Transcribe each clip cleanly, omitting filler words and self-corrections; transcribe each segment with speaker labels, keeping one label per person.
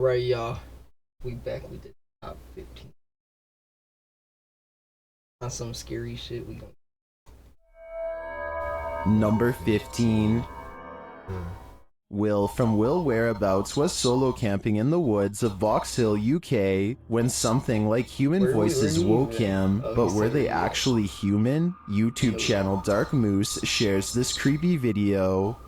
Speaker 1: Right, y'all. We back with the top 15. On some scary shit, we gonna.
Speaker 2: Number 15. Will from Will Whereabouts was solo camping in the woods of Box Hill, UK, when something like human voices woke him, but were they actually human? YouTube channel Dark Moose shares this creepy video.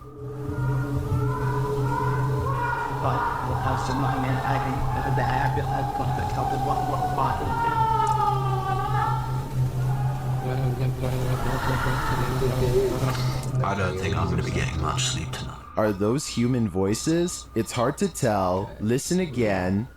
Speaker 3: I don't think I'm going to be getting much sleep tonight.
Speaker 2: Are those human voices? It's hard to tell. Listen again.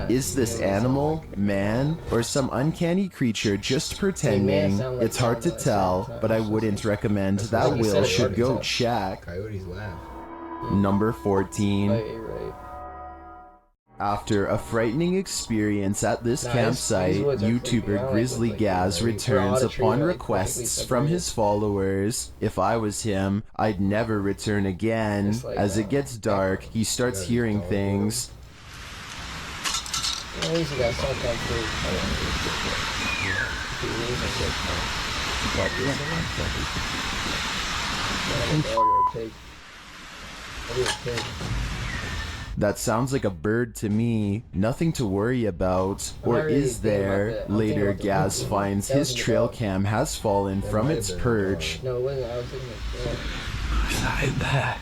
Speaker 2: Is this animal, man, or some uncanny creature just pretending? It's hard to tell, but I wouldn't recommend that Will should go check.
Speaker 4: Coyotes laugh.
Speaker 2: Number 14.
Speaker 1: Right.
Speaker 2: After a frightening experience at this campsite, YouTuber Grizzly Gaz returns upon requests from his followers. If I was him, I'd never return again. As it gets dark, he starts hearing things. That sounds like a bird to me. Nothing to worry about. Or is there? Later, Gaz finds his trail cam has fallen from its perch.
Speaker 1: No, it wasn't. I was thinking
Speaker 3: Is that it there?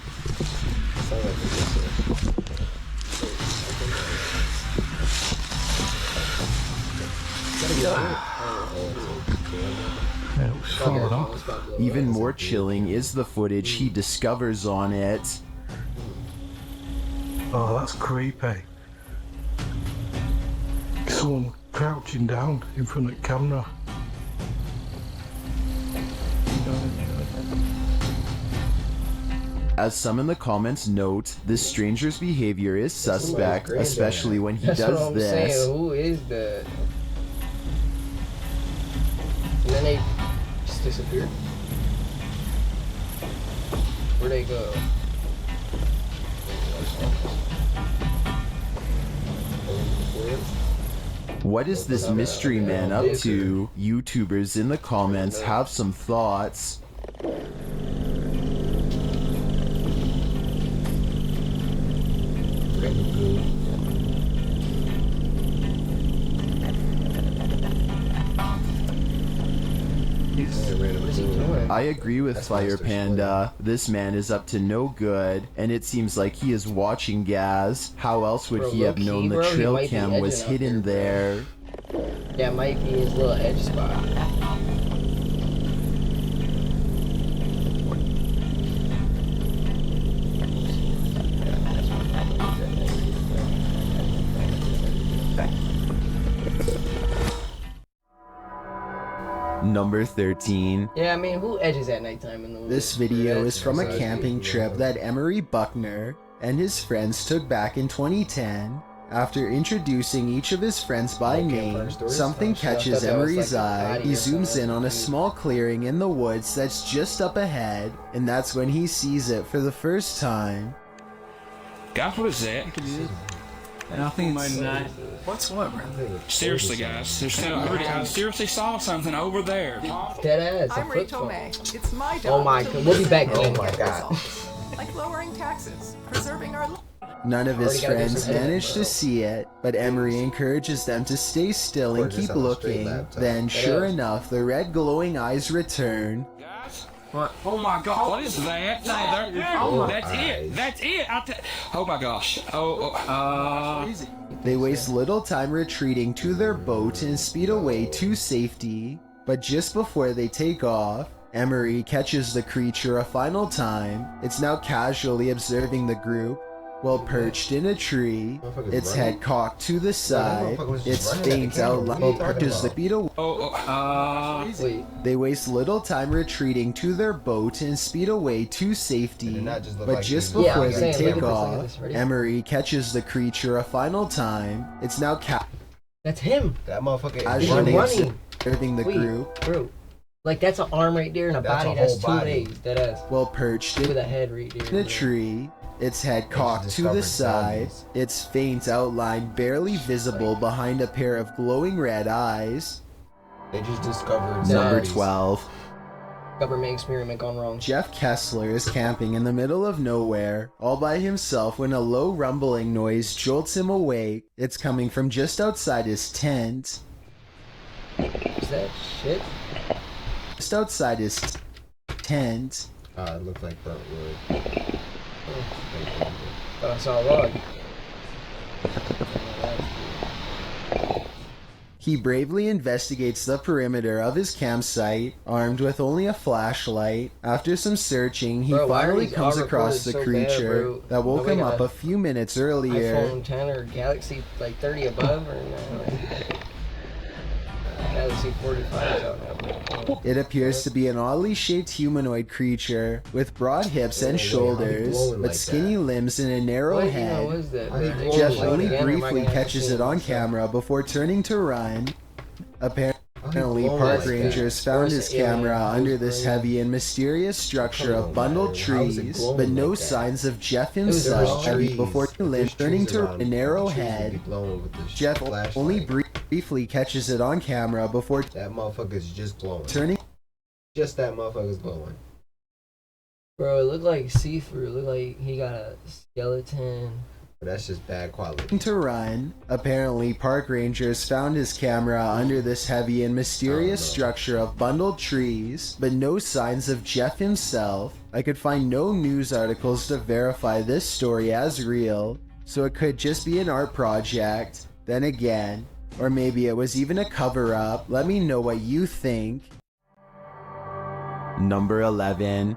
Speaker 4: It was falling off.
Speaker 2: Even more chilling is the footage he discovers on it.
Speaker 4: Oh, that's creepy. Someone crouching down in front of the camera.
Speaker 2: As some in the comments note, this stranger's behavior is suspect, especially when he
Speaker 1: That's what
Speaker 2: does
Speaker 1: I'm
Speaker 2: this.
Speaker 1: saying. Who is that? And then they just disappeared. Where'd they go?
Speaker 2: What is this mystery man up to? YouTubers in the comments have some thoughts.
Speaker 1: What is he doing?
Speaker 2: I agree with Fire Panda. This man is up to no good, and it seems like he is watching Gaz. How else would he have known the trail cam was hidden there?
Speaker 1: That might be his little edge spot.
Speaker 2: Number 13.
Speaker 1: Yeah, I mean, who edges at nighttime in the woods?
Speaker 2: This video is from a camping trip that Emery Buckner and his friends took back in 2010. After introducing each of his friends by name, something catches Emery's eye. He zooms in on a small clearing in the woods that's just up ahead, and that's when he sees it for the first time.
Speaker 5: Guys, what is that?
Speaker 6: And I think it's what's what, bro?
Speaker 5: Seriously, guys, I seriously saw something over there.
Speaker 1: Dead ass.
Speaker 7: I'm Rachel May. It's my job.
Speaker 1: Oh my god, we'll be back. Oh my god.
Speaker 7: Like lowering taxes, preserving our.
Speaker 2: None of his friends manage to see it, but Emery encourages them to stay still and keep looking. Then, sure enough, the red glowing eyes return.
Speaker 5: Guys, what? Oh my god, what is that? Oh, that's it. That's it. Oh my gosh.
Speaker 2: They waste little time retreating to their boat and speed away to safety. But just before they take off, Emery catches the creature a final time. It's now casually observing the group. While perched in a tree, its head cocked to the side, its faint outline pushes the speed away. They waste little time retreating to their boat and speed away to safety. But just before they take off, Emery catches the creature a final time. It's now
Speaker 1: That's him.
Speaker 4: That motherfucker
Speaker 2: As
Speaker 4: is
Speaker 2: running.
Speaker 1: running.
Speaker 2: serving the group.
Speaker 1: Bro, like that's an arm right there and a
Speaker 8: That's
Speaker 1: body.
Speaker 8: a
Speaker 1: That's
Speaker 8: whole
Speaker 1: 2
Speaker 8: body.
Speaker 1: days. That ass.
Speaker 2: While perched
Speaker 1: With
Speaker 2: in
Speaker 1: a head right there.
Speaker 2: a
Speaker 1: bro.
Speaker 2: tree, its head cocked to the
Speaker 8: discovered
Speaker 2: side,
Speaker 8: zombies.
Speaker 2: its faint outline barely visible behind a pair of glowing red eyes.
Speaker 8: They just discovered
Speaker 2: Number
Speaker 8: zombies.
Speaker 2: 12.
Speaker 1: Government experiment gone wrong.
Speaker 2: Jeff Kessler is camping in the middle of nowhere, all by himself when a low rumbling noise jolts him awake. It's coming from just outside his tent.
Speaker 1: Is that shit?
Speaker 2: Just outside his tent.
Speaker 8: It looked like burnt wood.
Speaker 1: Thought I saw a log.
Speaker 2: He bravely investigates the perimeter of his campsite, armed with only a flashlight. After some searching, he
Speaker 1: Bro, why are
Speaker 2: finally
Speaker 1: these
Speaker 2: comes
Speaker 1: all
Speaker 2: across the
Speaker 1: recorded so bad,
Speaker 2: creature
Speaker 1: bro?
Speaker 2: that woke
Speaker 1: Nobody
Speaker 2: him up
Speaker 1: got
Speaker 2: a few minutes earlier.
Speaker 1: iPhone 10 or Galaxy like 30 above or no? Galaxy 45 is out now.
Speaker 2: It appears to be an oddly shaped humanoid creature with broad hips and
Speaker 8: Wait, how he
Speaker 2: shoulders,
Speaker 8: glowing
Speaker 2: but
Speaker 8: like
Speaker 2: skinny
Speaker 8: that?
Speaker 2: limbs and a narrow
Speaker 1: What
Speaker 2: head.
Speaker 1: even was that?
Speaker 8: How he
Speaker 1: bro?
Speaker 8: glowing
Speaker 2: Jeff
Speaker 8: like
Speaker 2: only
Speaker 8: that?
Speaker 2: briefly catches it on camera before turning to run. Apparently,
Speaker 8: glowing
Speaker 2: park
Speaker 8: like that?
Speaker 2: rangers found
Speaker 1: Where's
Speaker 2: his
Speaker 1: the alien?
Speaker 2: camera under
Speaker 1: Who's
Speaker 2: this
Speaker 1: bringing-
Speaker 2: heavy and mysterious structure
Speaker 8: Come
Speaker 2: of
Speaker 8: on,
Speaker 2: bundled
Speaker 8: man. How is it
Speaker 2: trees,
Speaker 8: glowing
Speaker 2: but no
Speaker 8: like that?
Speaker 2: signs of Jeff
Speaker 1: was
Speaker 2: himself
Speaker 1: trees.
Speaker 2: before turning to a narrow head. Jeff only briefly catches it on camera before
Speaker 8: That motherfucker's just glowing.
Speaker 2: turning
Speaker 8: Just that motherfucker's glowing.
Speaker 1: Bro, it looked like see-through. It looked like he got a skeleton.
Speaker 8: But that's just bad quality.
Speaker 2: to run. Apparently, park rangers found his camera under this heavy and mysterious structure of bundled trees, but no signs of Jeff himself. I could find no news articles to verify this story as real, so it could just be an art project. Then again, or maybe it was even a cover-up. Let me know what you think. Number 11.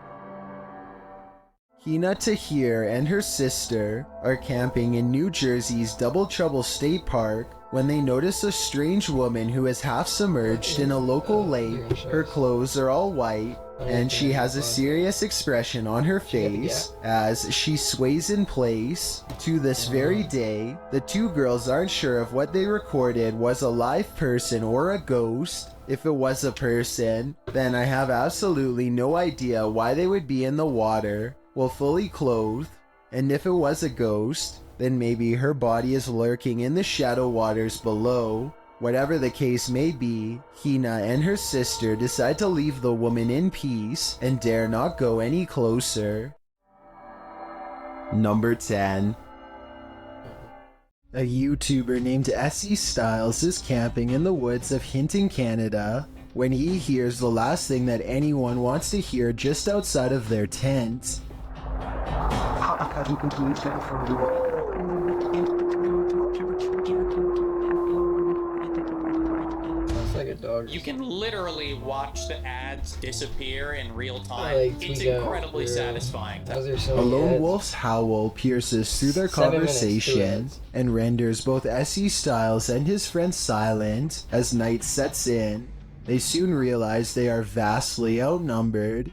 Speaker 2: Hina Tahir and her sister are camping in New Jersey's Double Trouble State Park when they notice a strange woman who is half submerged in a local lake. Her clothes are all white, and she has a serious expression on her face as she sways in place. To this very day, the two girls aren't sure if what they recorded was a live person or a ghost. If it was a person, then I have absolutely no idea why they would be in the water while fully clothed, and if it was a ghost, then maybe her body is lurking in the shadow waters below. Whatever the case may be, Hina and her sister decide to leave the woman in peace and dare not go any closer. Number 10. A YouTuber named Essie Styles is camping in the woods of Hinton, Canada, when he hears the last thing that anyone wants to hear just outside of their tent.
Speaker 1: It's like a dog.
Speaker 9: You can literally watch the ads disappear in real time.
Speaker 1: like
Speaker 9: It's
Speaker 1: tweet out,
Speaker 9: incredibly
Speaker 1: yeah.
Speaker 9: satisfying.
Speaker 1: Those are so
Speaker 2: A lone
Speaker 1: ads.
Speaker 2: wolf's howl pierces through their
Speaker 1: 7 minutes, 2
Speaker 2: conversation
Speaker 1: ads.
Speaker 2: and renders both Essie Styles and his friend silent as night sets in. They soon realize they are vastly outnumbered.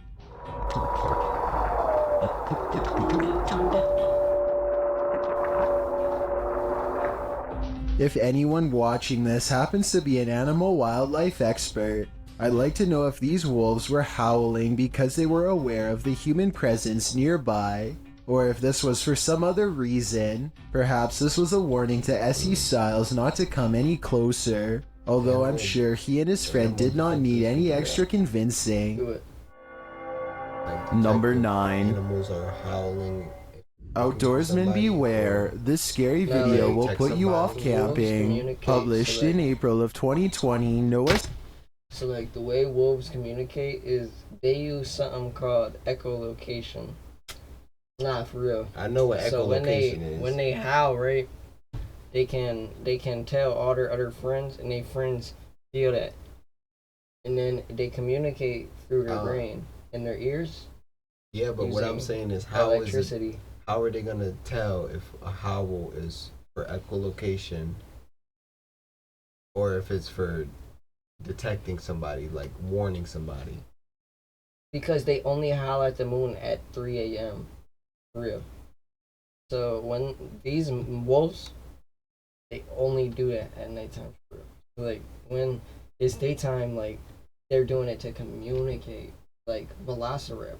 Speaker 2: If anyone watching this happens to be an animal wildlife expert, I'd like to know if these wolves were howling because they were aware of the human presence nearby, or if this was for some other reason. Perhaps this was a warning to Essie Styles not to come any closer, although I'm sure he and his friend did not need any extra convincing.
Speaker 1: Do it.
Speaker 8: Like,
Speaker 2: Number
Speaker 8: detective
Speaker 2: 9.
Speaker 8: Animals are howling.
Speaker 2: Outdoorsmen
Speaker 8: Somebody
Speaker 2: beware,
Speaker 8: or-
Speaker 2: this scary
Speaker 1: No,
Speaker 2: video
Speaker 1: like,
Speaker 2: will
Speaker 8: text
Speaker 2: put you off
Speaker 8: somebody.
Speaker 2: camping.
Speaker 1: Communicate,
Speaker 2: Published
Speaker 1: so,
Speaker 2: in
Speaker 1: like-
Speaker 2: April of 2020, Noah
Speaker 1: So like the way wolves communicate is they use something called echolocation. Nah, for real.
Speaker 8: I know what
Speaker 1: So
Speaker 8: echolocation is.
Speaker 1: when they howl, right, they can tell all their other friends, and their friends feel that, and then they communicate through their brain and their ears.
Speaker 8: Yeah, but what I'm
Speaker 1: using
Speaker 8: saying is
Speaker 1: Electricity.
Speaker 8: how are they gonna tell if a howl is for echolocation or if it's for detecting somebody, like warning somebody?
Speaker 1: Because they only howl at the moon at 3 a.m. For real. So when these wolves, they only do that at nighttime. For real. Like when it's daytime. Like they're doing it to communicate. Like velociraptor.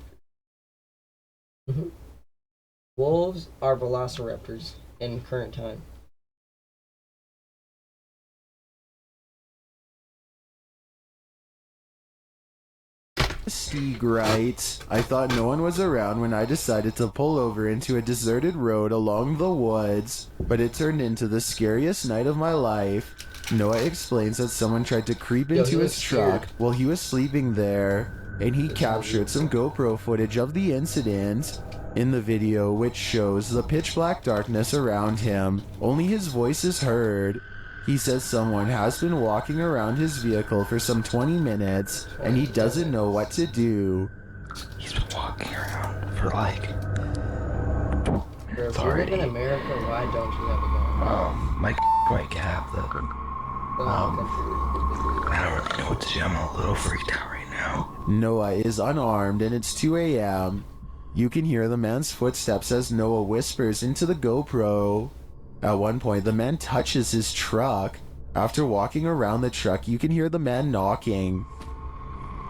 Speaker 1: Wolves are velociraptors in current time.
Speaker 2: Stieg writes, I thought no one was around when I decided to pull over into a deserted road along the woods, but it turned into the scariest night of my life. Noah explains that someone tried to creep into his truck while he was sleeping there, and he captured some GoPro footage of the incident. In the video, which shows the pitch black darkness around him, only his voice is heard. He says someone has been walking around his vehicle for some 20 minutes, and he doesn't know what to do.
Speaker 3: He's been walking around for like.
Speaker 1: Bro, if you live in America, why don't you have a gun?
Speaker 3: My cab though. I don't really know what to do. I'm a little freaked out right now.
Speaker 2: Noah is unarmed, and it's 2 a.m. You can hear the man's footsteps as Noah whispers into the GoPro. At one point, the man touches his truck. After walking around the truck, you can hear the man knocking.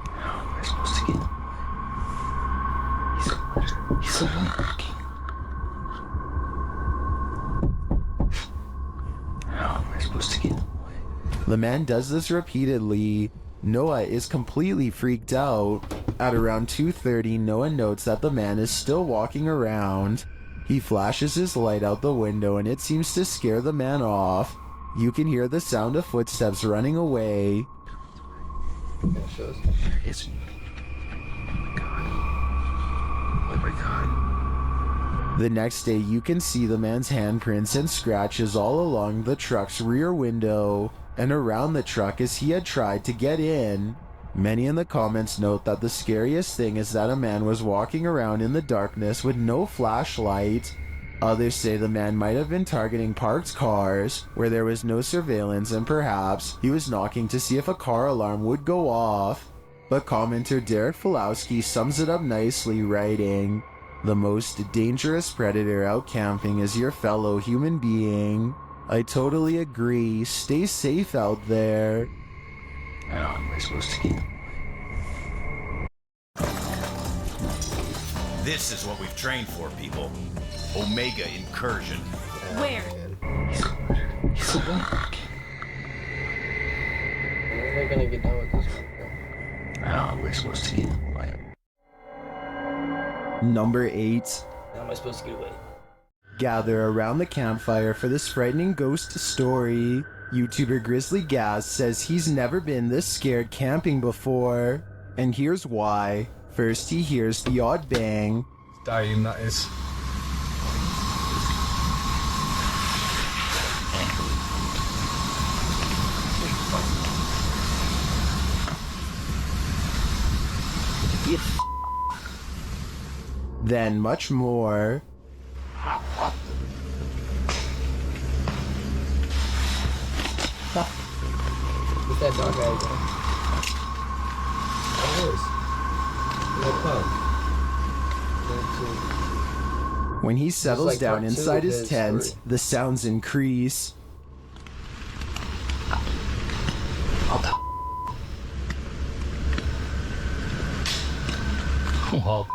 Speaker 3: How am I supposed to get? He's knocking. How am I supposed to get away?
Speaker 2: The man does this repeatedly. Noah is completely freaked out. At around 2:30, Noah notes that the man is still walking around. He flashes his light out the window and it seems to scare the man off. You can hear the sound of footsteps running away.
Speaker 3: It's... Oh my god.
Speaker 2: The next day, you can see the man's handprints and scratches all along the truck's rear window and around the truck as he had tried to get in. Many in the comments note that the scariest thing is that a man was walking around in the darkness with no flashlight. Others say the man might have been targeting parked cars where there was no surveillance, and perhaps he was knocking to see if a car alarm would go off. But commenter Derek Fulowski sums it up nicely, writing, "The most dangerous predator out camping is your fellow human being. I totally agree. Stay safe out there."
Speaker 3: How am I supposed to get?
Speaker 10: This is what we've trained for, people. Omega incursion.
Speaker 7: Where?
Speaker 3: He's a walk.
Speaker 1: When are they gonna get done with this one, bro?
Speaker 3: How am I supposed to get away?
Speaker 2: Number 8.
Speaker 1: How am I supposed to get away?
Speaker 2: Gather around the campfire for this frightening ghost story. YouTuber Grizzly Gaz says he's never been this scared camping before, and here's why. First, he hears the odd bang.
Speaker 4: Dying, that is.
Speaker 2: Then much more.
Speaker 1: What's that dog guy doing?
Speaker 2: When he settles
Speaker 1: like
Speaker 2: down
Speaker 1: part two
Speaker 2: inside
Speaker 1: of
Speaker 2: his
Speaker 1: his
Speaker 2: tent,
Speaker 1: story.
Speaker 2: the sounds increase.
Speaker 4: Oh,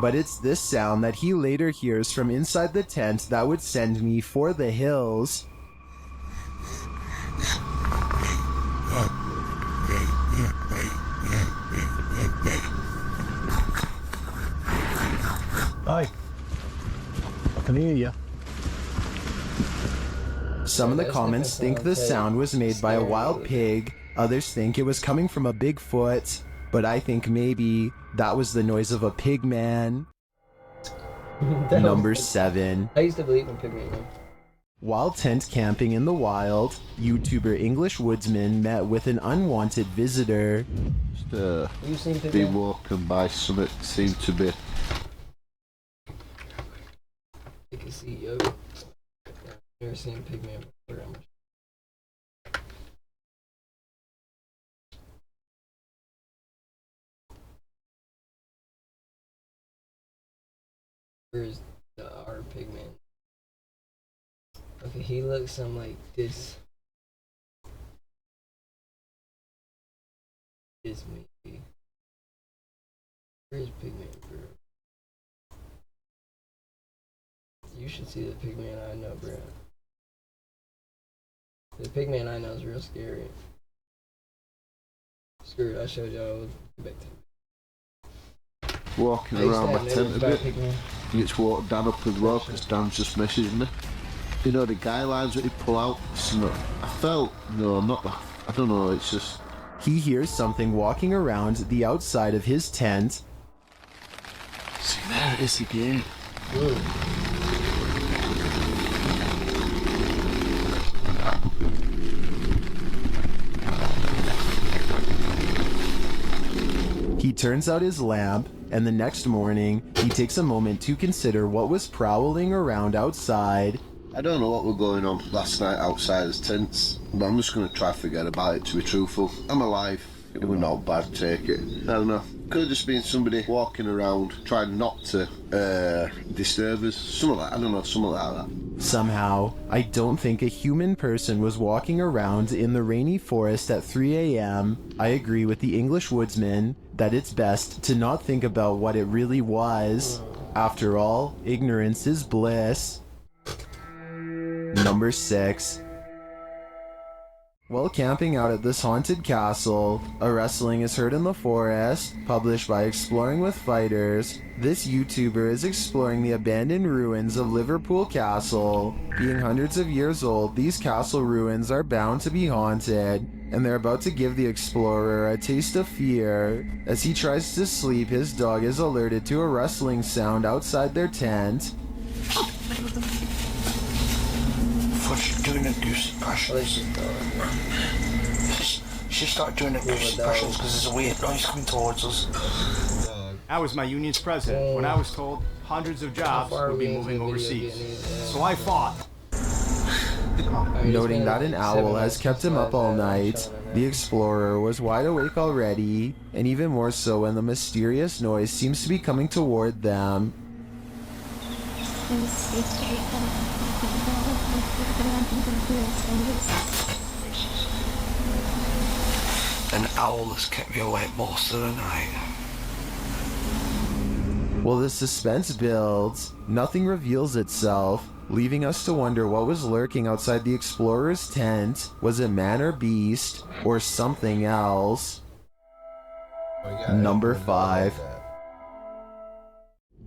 Speaker 2: But it's this sound that he later hears from inside the tent that would send me for the hills.
Speaker 4: hi. I can hear you.
Speaker 2: Some of the
Speaker 1: That's
Speaker 2: comments
Speaker 1: like a
Speaker 2: think the
Speaker 1: sound
Speaker 2: sound was made by a
Speaker 1: scary.
Speaker 2: wild pig. Others think it was coming from a Bigfoot. But I think maybe that was the noise of a pig man. Number 7.
Speaker 1: I used to believe in pygmy man.
Speaker 2: While tent camping in the wild, YouTuber English Woodsman met with an unwanted visitor.
Speaker 1: You seen pygmy
Speaker 11: Been
Speaker 1: man?
Speaker 11: walking by something seemed to be.
Speaker 1: You can see, yo. Never seen pygmy man before. Where's our pygmy man? he looks something like this. Is me. Where's Pigman girl? You should see the Pigman I know, bro. The Pigman I know is real scary. Screw it, I showed y'all. Back to
Speaker 11: Walking around my tent a bit. It's walked Dan up as well because Dan's just messaging me. You know the guy lines that he pull out? I felt, no, I'm not, I don't know, it's just...
Speaker 2: He hears something walking around the outside of his tent.
Speaker 11: See, there it is again.
Speaker 2: He turns out his lamp, and the next morning, he takes a moment to consider what was prowling around outside.
Speaker 11: I don't know what was going on last night outside his tents, but I'm just going to try to forget about it, to be truthful. I'm alive. It was not bad, take it. I don't know. Could have just been somebody walking around trying not to disturb us. Something like, I don't know, something like that.
Speaker 2: Somehow, I don't think a human person was walking around in the rainy forest at 3 a.m. I agree with the English woodsman that it's best to not think about what it really was. After all, ignorance is bliss. Number 6. While camping out at this haunted castle, a wrestling is heard in the forest, published by Exploring with Fighters. This YouTuber is exploring the abandoned ruins of Liverpool Castle. Being hundreds of years old, these castle ruins are bound to be haunted, and they're about to give the explorer a taste of fear. As he tries to sleep, his dog is alerted to a rustling sound outside their tent.
Speaker 4: She's doing the goose impressions. She started doing the goose impressions because there's a weird noise coming towards us.
Speaker 12: I was my union's president when I was told hundreds of jobs would be moving overseas. So I fought.
Speaker 2: Noting that an owl has kept him up all night, the explorer was wide awake already, and even more so when the mysterious noise seems to be coming toward them.
Speaker 4: An owl has kept me awake most of the night.
Speaker 2: While the suspense builds, nothing reveals itself, leaving us to wonder what was lurking outside the explorer's tent. Was it man or beast, or something else? Number 5.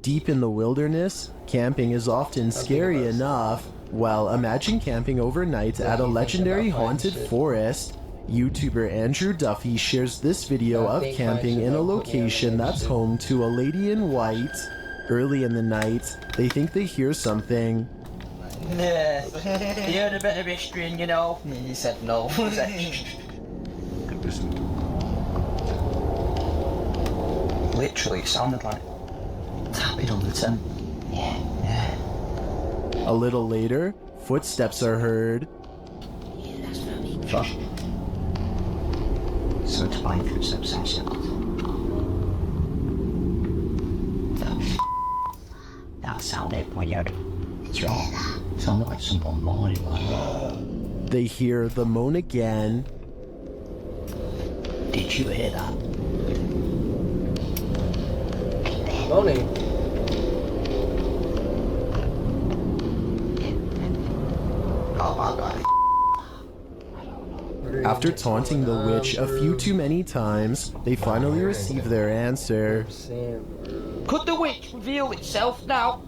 Speaker 2: Deep in the wilderness, camping is often scary enough. Well, imagine camping overnight at a legendary haunted forest. YouTuber Andrew Duffy shares this video of camping in a location that's home to a lady in white. Early in the night, they think they hear something.
Speaker 13: Yeah, you heard a bit of history and you know. He said no. Literally, it sounded like tapping on the tent. Yeah.
Speaker 2: A little later, footsteps are heard.
Speaker 13: Fuck. So it's my footsteps, I said. That sounded weird. It's wrong. It sounded like someone moaning like.
Speaker 2: They hear the moan again.
Speaker 13: Did you hear that?
Speaker 1: Moaning.
Speaker 13: Oh my god.
Speaker 2: After taunting the witch a few too many times, they finally receive their answer.
Speaker 13: Could the witch reveal itself now?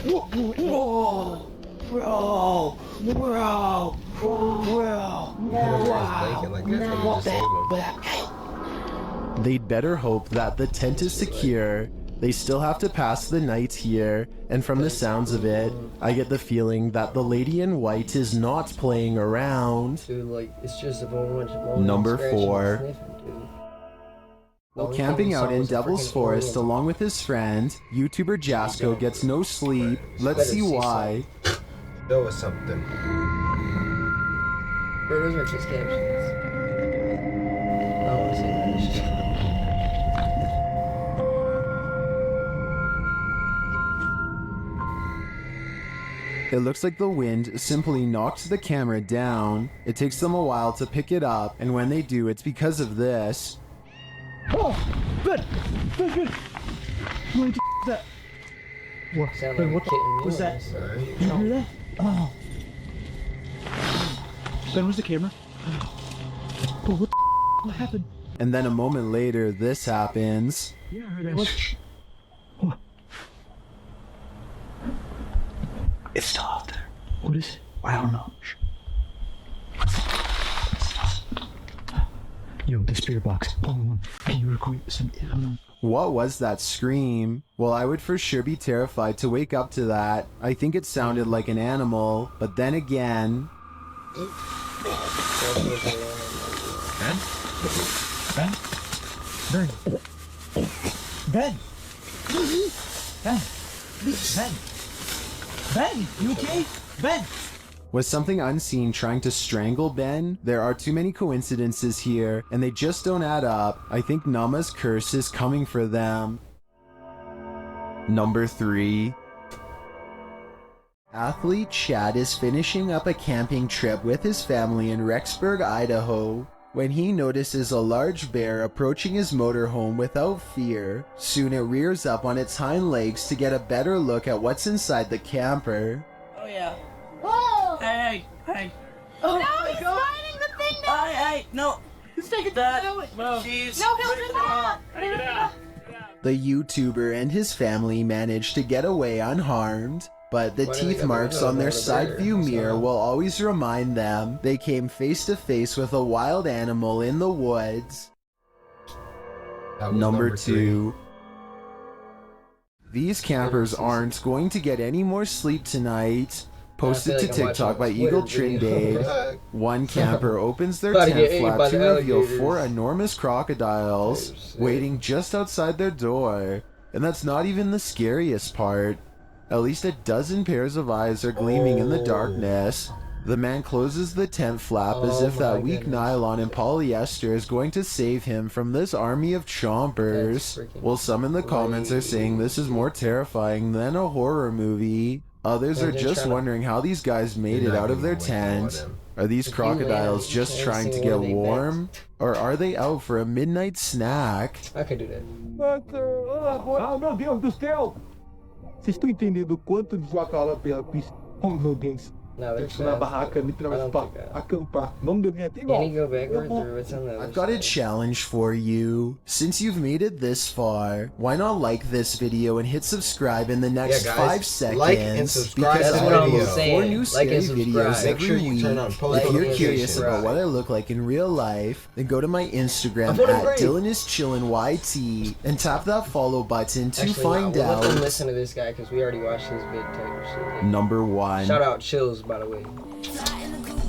Speaker 13: Whoa, bro, bro, bro, wow. What the hell was that?
Speaker 2: They'd better hope that the tent is secure. They still have to pass the night here, and from the sounds of it, I get the feeling that the lady in white is not playing around.
Speaker 1: Dude, like, it's just a whole bunch of
Speaker 2: Number 4. While camping out in Devil's Forest along with his friend, YouTuber Jasco gets no sleep. Let's see why.
Speaker 8: Show us something.
Speaker 1: Bro, those are just captions. I don't want to say that.
Speaker 2: It looks like the wind simply knocked the camera down. It takes them a while to pick it up, and when they do, it's because of this.
Speaker 6: Oh, good. What that? What?
Speaker 1: Sound like
Speaker 6: What was that? Did you hear that? Oh. Ben, where's the camera? Oh, what happened?
Speaker 2: And then a moment later, this happens.
Speaker 6: Yeah, I heard that. What?
Speaker 13: It's still out there.
Speaker 6: What is it?
Speaker 13: I don't know.
Speaker 6: Yo, the spirit box. Can you record some? I don't know.
Speaker 2: What was that scream? Well, I would for sure be terrified to wake up to that. I think it sounded like an animal, but then again...
Speaker 10: Ben?
Speaker 6: Ben, you okay? Ben!
Speaker 2: Was something unseen trying to strangle Ben? There are too many coincidences here, and they just don't add up. I think Nama's curse is coming for them. Number 3. Athlete Chad is finishing up a camping trip with his family in Rexburg, Idaho, when he notices a large bear approaching his motorhome without fear. Soon it rears up on its hind legs to get a better look at what's inside the camper.
Speaker 6: Oh yeah.
Speaker 14: Whoa!
Speaker 6: Hey!
Speaker 14: Oh, no, he's fighting the thing now!
Speaker 6: Hey, no!
Speaker 14: He's taking
Speaker 6: that.
Speaker 14: No,
Speaker 6: Jeez.
Speaker 14: no, he'll do that!
Speaker 6: Take it out!
Speaker 2: The YouTuber and his family managed to get away unharmed, but the teeth marks on their side view mirror will always remind them they came face to face with a wild animal in the woods. Number 2. These campers aren't going to get any more sleep tonight. Posted to TikTok by Eagle Trinidad. One camper opens their tent flap to reveal 4 enormous crocodiles waiting just outside their door. And that's not even the scariest part. At least a dozen pairs of eyes are gleaming in the darkness. The man closes the tent flap as if that weak nylon and polyester is going to save him from this army of chompers. Well, some in the comments are saying this is more terrifying than a horror movie. Others are just wondering how these guys made it out of their tent. Are these crocodiles just trying to get warm? Or are they out for a midnight snack?
Speaker 1: I could do that.
Speaker 6: Oh, meu Deus do céu! Vocês estão entendendo o quanto de jacaré pela pista? Oh, meu Deus.
Speaker 1: No, they're
Speaker 6: na barraca, literalmente pra acampar. Vamos dormir até igual.
Speaker 1: Can you go backwards or what's on the other
Speaker 2: I've got a challenge for you. Since you've made it this far, why not like this video and hit subscribe in the next 5 seconds?
Speaker 8: Like and subscribe.
Speaker 2: Because
Speaker 8: That's
Speaker 2: I
Speaker 8: what I'm
Speaker 2: upload 4
Speaker 8: saying.
Speaker 2: new
Speaker 8: Like
Speaker 2: scary
Speaker 8: and subscribe.
Speaker 2: videos
Speaker 8: Make
Speaker 2: every
Speaker 8: sure you
Speaker 2: week.
Speaker 8: turn on post
Speaker 2: If you're
Speaker 8: notifications.
Speaker 2: curious about what I look like in real life, then go to my Instagram at DylanIsChillinYT and tap that follow button to find out.
Speaker 1: Let them listen to this guy because we already watched his vid type shit.
Speaker 2: Number 1.
Speaker 1: Shout out Chills, by the way.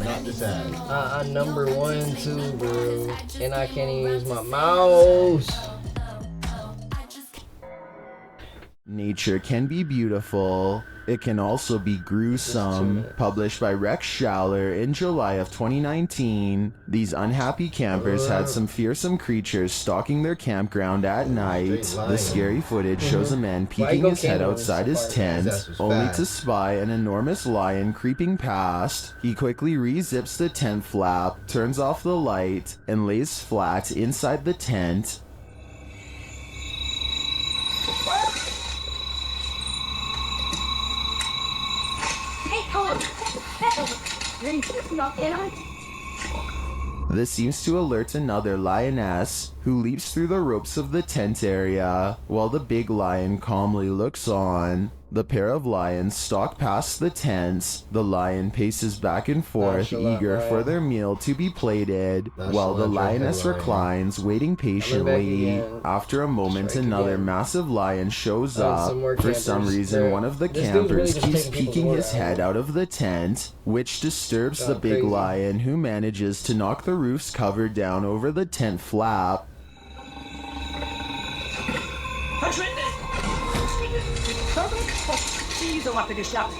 Speaker 8: Not this ad.
Speaker 1: Number 1 too, bro. And I can't even use my mouse.
Speaker 2: Nature can be beautiful. It can also be gruesome. Published by Rex Schaller in July of 2019, these unhappy campers had some fearsome creatures stalking their campground at night. The scary footage shows a man peeking his head outside his tent, only to spy an enormous lion creeping past. He quickly re-zips the tent flap, turns off the light, and lays flat inside the tent. This seems to alert another lioness, who leaps through the ropes of the tent area, while the big lion calmly looks on. The pair of lions stalk past the tents. The lion paces back and forth, eager for their meal to be plated, while the lioness reclines, waiting patiently. After a moment, another massive lion shows up. For some reason, one of the campers keeps peeking his head out of the tent, which disturbs the big lion, who manages to knock the roof's cover down over the tent flap.
Speaker 6: Verschwinde! Schieße, warte, geschafft!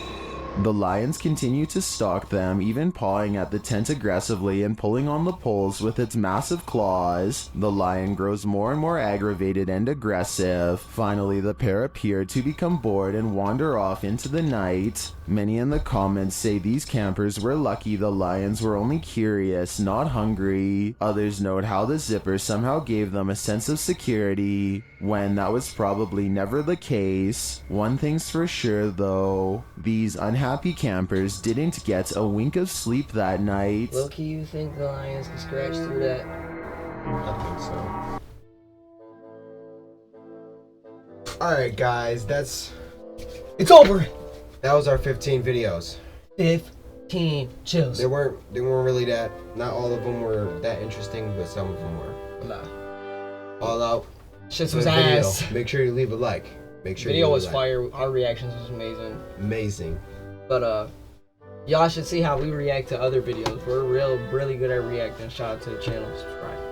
Speaker 2: The lions continue to stalk them, even pawing at the tent aggressively and pulling on the poles with its massive claws. The lion grows more and more aggravated and aggressive. Finally, the pair appear to become bored and wander off into the night. Many in the comments say these campers were lucky the lions were only curious, not hungry. Others note how the zipper somehow gave them a sense of security, when that was probably never the case. One thing's for sure though, these unhappy campers didn't get a wink of sleep that night.
Speaker 1: Loki, you think the lions can scratch through that?
Speaker 8: I think so. Alright guys, it's over! That was our 15 videos.
Speaker 1: 15 chills.
Speaker 8: They weren't really that, not all of them were that interesting, but some of them were.
Speaker 1: Nah.
Speaker 8: All out.
Speaker 1: Shit was ass.
Speaker 8: Make sure you leave a like. Make sure
Speaker 1: video
Speaker 8: you
Speaker 1: was
Speaker 8: leave a
Speaker 1: fire. Our reactions was amazing.
Speaker 8: Amazing.
Speaker 1: But y'all should see how we react to other videos. We're really good at reacting. Shout out to the channel. Subscribe.